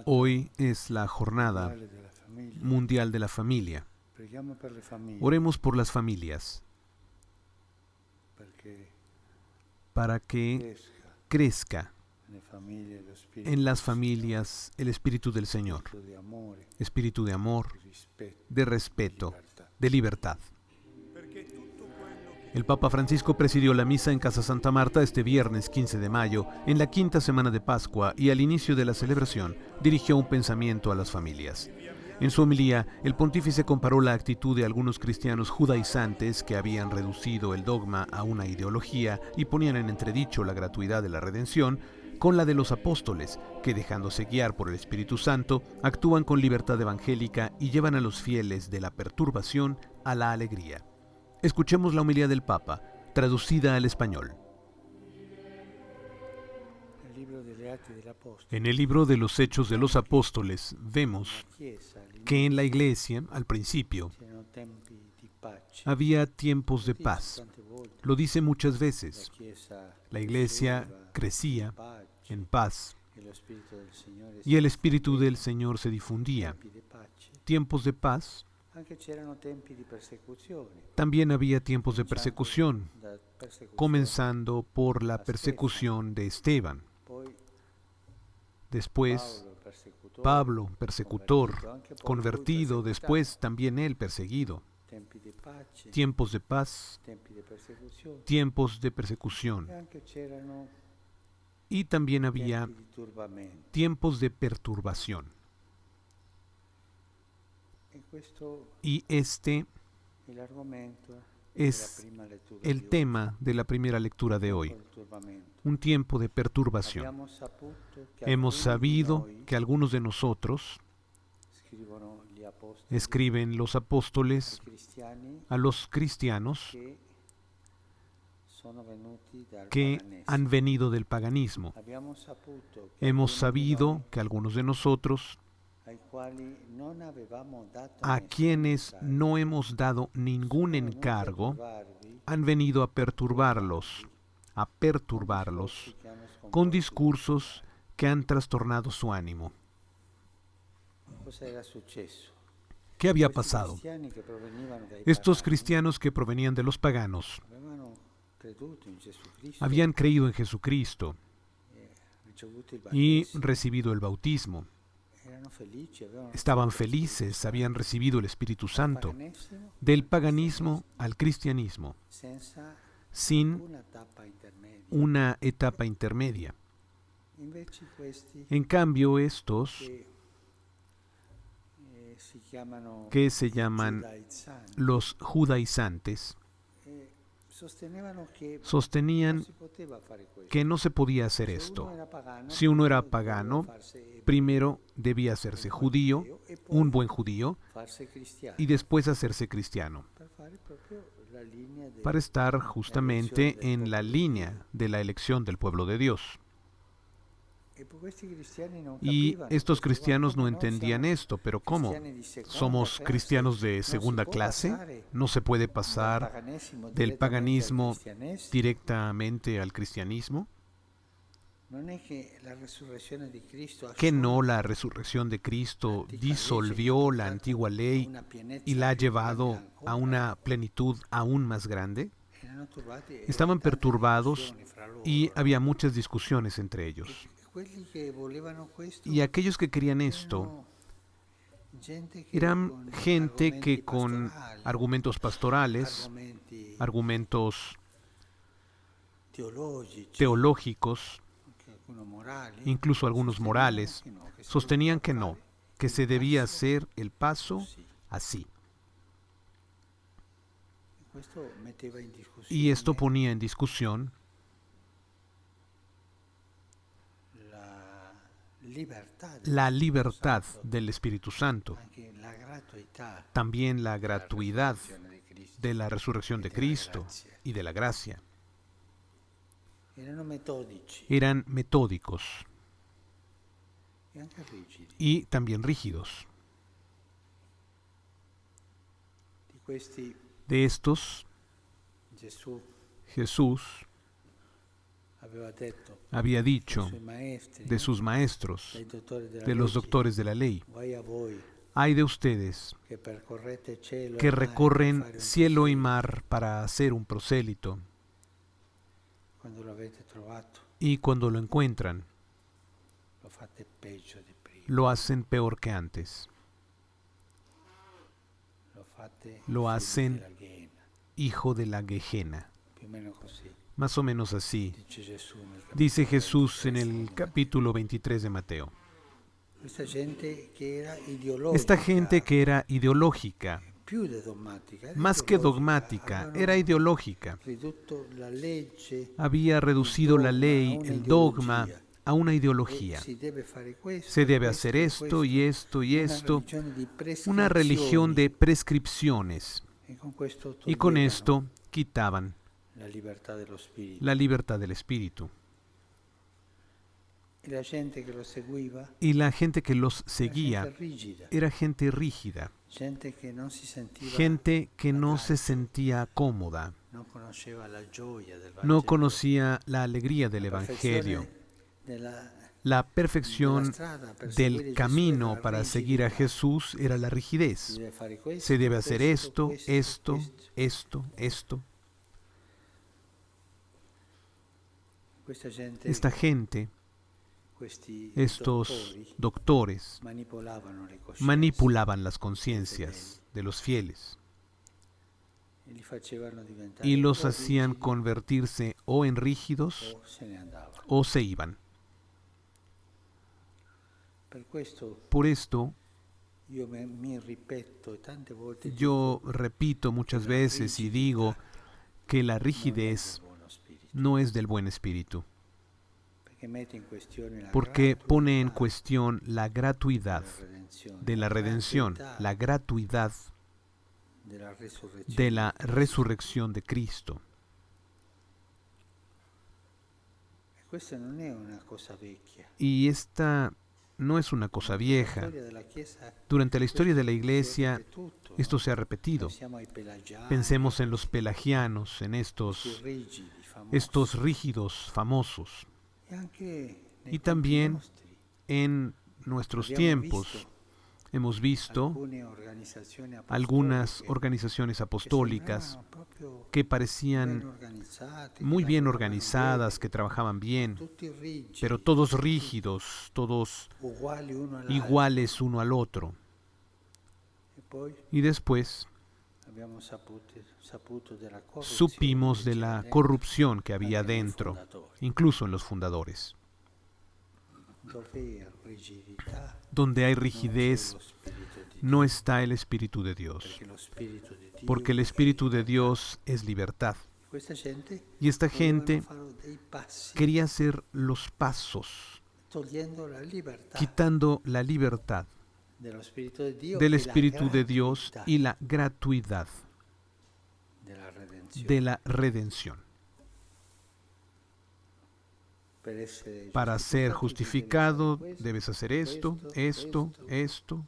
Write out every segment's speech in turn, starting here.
Hoy es la jornada mundial de la familia. Oremos por las familias para que crezca en las familias el espíritu del Señor, espíritu de amor, de respeto, de libertad. El Papa Francisco presidió la misa en Casa Santa Marta este viernes 15 de mayo, en la quinta semana de Pascua, y al inicio de la celebración dirigió un pensamiento a las familias. En su homilía, el pontífice comparó la actitud de algunos cristianos judaizantes que habían reducido el dogma a una ideología y ponían en entredicho la gratuidad de la redención, con la de los apóstoles, que dejándose guiar por el Espíritu Santo, actúan con libertad evangélica y llevan a los fieles de la perturbación a la alegría. Escuchemos la homilía del Papa, traducida al español. En el libro de los Hechos de los Apóstoles vemos que en la Iglesia, al principio, había tiempos de paz. Lo dice muchas veces. La Iglesia crecía en paz y el Espíritu del Señor se difundía. Tiempos de paz. También había tiempos de persecución, comenzando por la persecución de Esteban. Después, Pablo, persecutor, convertido, después también él perseguido. Tiempos de paz, tiempos de persecución. Y también había tiempos de perturbación. Y este es el tema de la primera lectura de hoy, un tiempo de perturbación. Hemos sabido que algunos de nosotros, escriben los apóstoles a los cristianos que han venido del paganismo. Hemos sabido que algunos de nosotros, a quienes no hemos dado ningún encargo, han venido a perturbarlos con discursos que han trastornado su ánimo. ¿Qué había pasado? Estos cristianos que provenían de los paganos habían creído en Jesucristo y recibido el bautismo. Estaban felices, habían recibido el Espíritu Santo, del paganismo al cristianismo, sin una etapa intermedia. En cambio, estos, que se llaman los judaizantes, sostenían que no se podía hacer esto. Si uno era pagano, primero debía hacerse judío, un buen judío, y después hacerse cristiano, para estar justamente en la línea de la elección del pueblo de Dios. Y estos cristianos no entendían esto, pero ¿cómo? ¿Somos cristianos de segunda clase? ¿No se puede pasar del paganismo directamente al cristianismo? ¿Que no la resurrección de Cristo disolvió la antigua ley y la ha llevado a una plenitud aún más grande? Estaban perturbados y había muchas discusiones entre ellos. Y aquellos que querían esto eran gente que con argumentos pastorales, argumentos teológicos, incluso algunos morales, sostenían que no, que se debía hacer el paso así. Y esto ponía en discusión la libertad del Espíritu Santo, también la gratuidad de la resurrección de Cristo y de la gracia. Eran metódicos y también rígidos. De estos, Jesús había dicho de sus maestros, dei dottori della de los legge. doctores de la ley. Guai a voi Hay de ustedes che percorrete cielo que e mare per recorren fare un cielo y prosélito. mar para hacer un prosélito, Quando lo avete trovato, y cuando lo encuentran, lo fate peggio di prima. lo hacen peor que antes. Lo fate Lo figli hacen della Gehenna. hijo de la Gehenna. Più o meno così, Más o menos así dice Gesù nel dice capitolo Jesús en 23 el di capítulo 23 de Mateo. Questa gente che era ideologica, Esta gente que era ideológica, più di dogmatica, era más que ideologica, dogmática, avevano era ideológica. ridotto la legge, Había reducido la dogma ley, a una el dogma, ideologia. a una E ideología. si deve fare questo, Se debe questo, hacer esto y esto y una esto. religione di Una religión de prescrizioni. prescripciones. E con questo Y con toglievano esto quitaban la libertà dello spirito. la libertad del espíritu. E la gente che lo seguiva Y la gente que los era seguía gente rigida, era gente rígida, gente che non si sentiva gente que no a se agio, sentía cómoda, non conosceva la gioia del Vangelo, no conocía la alegría del la Evangelio, perfezione della perfección strada per seguire del Gesù camino era para seguir a rigidità. Jesús era la Si rigidez. deve fare questo, Se debe hacer questo, esto, questo. esto. Questa gente, Esta gente, questi estos dottori, doctores, manipolavano le coscienze manipulaban las conciencias de los fieles e li facevano diventare y los o hacían rigidi convertirse o en rígidos o se ne andavano. o se iban. Per questo Por esto, io mi ripeto e tante volte yo dico, repito muchas veces y digo que la non è rigidez del buono spirito, no es del buen espíritu, perché mette in questione la porque pone en gratuità cuestión la gratuidad della de la redención, gratuità la gratuidad della resurrezione de la di Cristo. resurrección de Cristo. E questa non è una cosa vecchia. Y esta no es una cosa Nella vieja. storia della Chiesa Durante la historia de la questo si è Iglesia, ripetuto, esto no? se ha repetido. Pensiamo ai pelagiani, Pensemos en los pelagianos, en questi estos rigidi, famosi. rígidos famosos, E anche nei y tempi también nostri en nuestros abbiamo tiempos. visto Hemos visto alcune organizzazioni algunas apostoliche organizaciones che apostólicas sembravano proprio que ben parecían organizzate, muy che bien lavoravano organizadas, bene, que trabajaban bien, tutti rigidi, pero todos rígidos, todos uguali uno all'altro. iguales uno al otro. E poi Y después abbiamo saputo della corruzione supimos che de c'era la dentro, corrupción que había anche nei dentro, fondatori. incluso en los fundadores. Dove è rigidità Donde hay non c'è rigidez, lo Spirito di no Dio, está el Espíritu de Dios, perché lo Spirito di Dio porque el è Espíritu de libertà. Dios es libertad. Questa gente Y esta volevano gente fare dei passi quería hacer los pasos, togliendo la libertà quitando la libertad dello Spirito di Dio del e Espíritu la de Dios gratuità y la gratuidad della redenzione. de la redención. Para ser justificado debes hacer esto, esto, esto.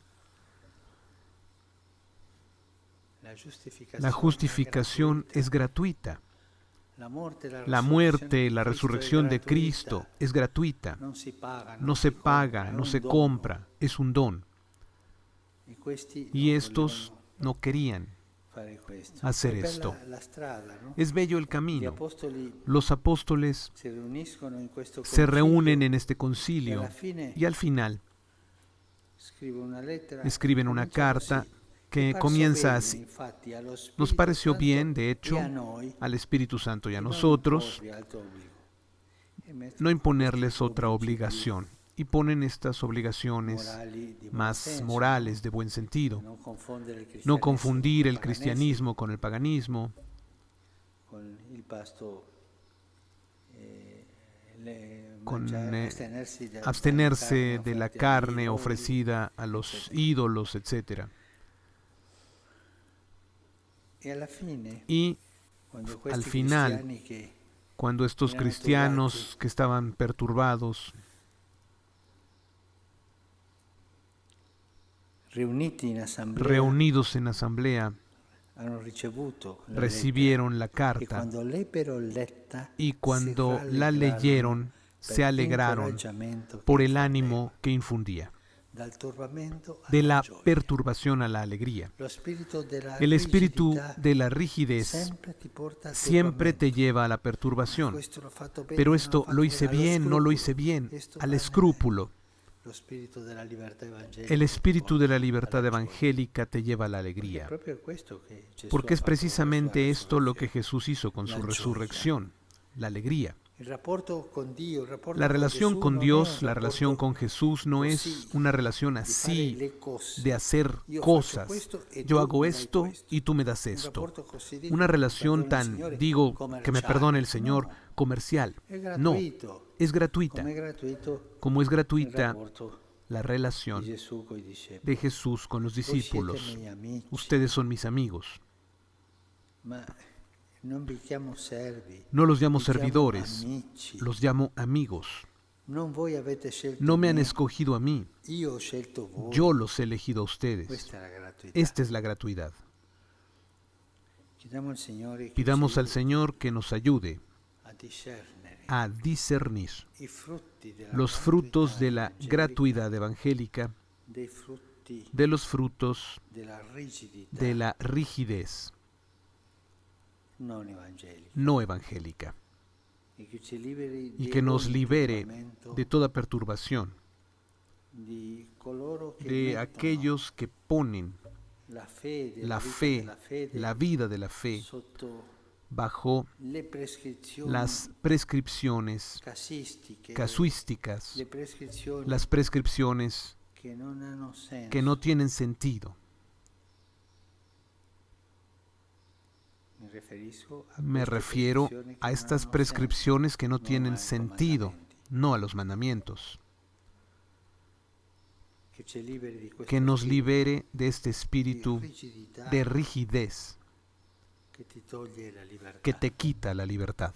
La justificación es gratuita. La muerte, la resurrección de Cristo es gratuita. No se paga, no se compra, es un don. Y estos no querían hacer esto. Es bello el camino. Los apóstoles se reúnen en este concilio y al final escriben una carta que comienza así. Nos pareció bien, de hecho, al Espíritu Santo y a nosotros, no imponerles otra obligación. Y ponen estas obligaciones más morales, de buen sentido. No confundir el cristianismo con el paganismo, con abstenerse de la carne ofrecida a los ídolos, etc. Y al final, cuando estos cristianos que estaban perturbados, reunidos en asamblea, recibieron la carta y cuando la leyeron, se alegraron por el ánimo que infundía. De la perturbación a la alegría. El espíritu de la rigidez siempre te lleva a la perturbación. Pero esto lo hice bien, no lo hice bien, al escrúpulo. El espíritu de la libertad evangélica te lleva a la alegría. Porque es precisamente esto lo que Jesús hizo con su resurrección, la alegría. La relación con Dios, la relación con Jesús no es una relación así de hacer cosas. Yo hago esto y tú me das esto. Una relación tan, digo, que me perdone el Señor, comercial. No, es gratuita. Como es gratuita la relación de Jesús con los discípulos. Ustedes son mis amigos. No los llamo servidores, los llamo amigos. No me han escogido a mí, yo los he elegido a ustedes. Esta es la gratuidad. Pidamos al Señor que nos ayude a discernir los frutos de la gratuidad evangélica de los frutos de la rigidez no evangélica, y que nos libere de toda perturbación, de aquellos que ponen la fe, la vida de la fe, bajo las prescripciones casuísticas, las prescripciones que no tienen sentido. Me refiero a estas prescripciones que no tienen sentido, no a los mandamientos. Que nos libere de este espíritu de rigidez que te quita la libertad.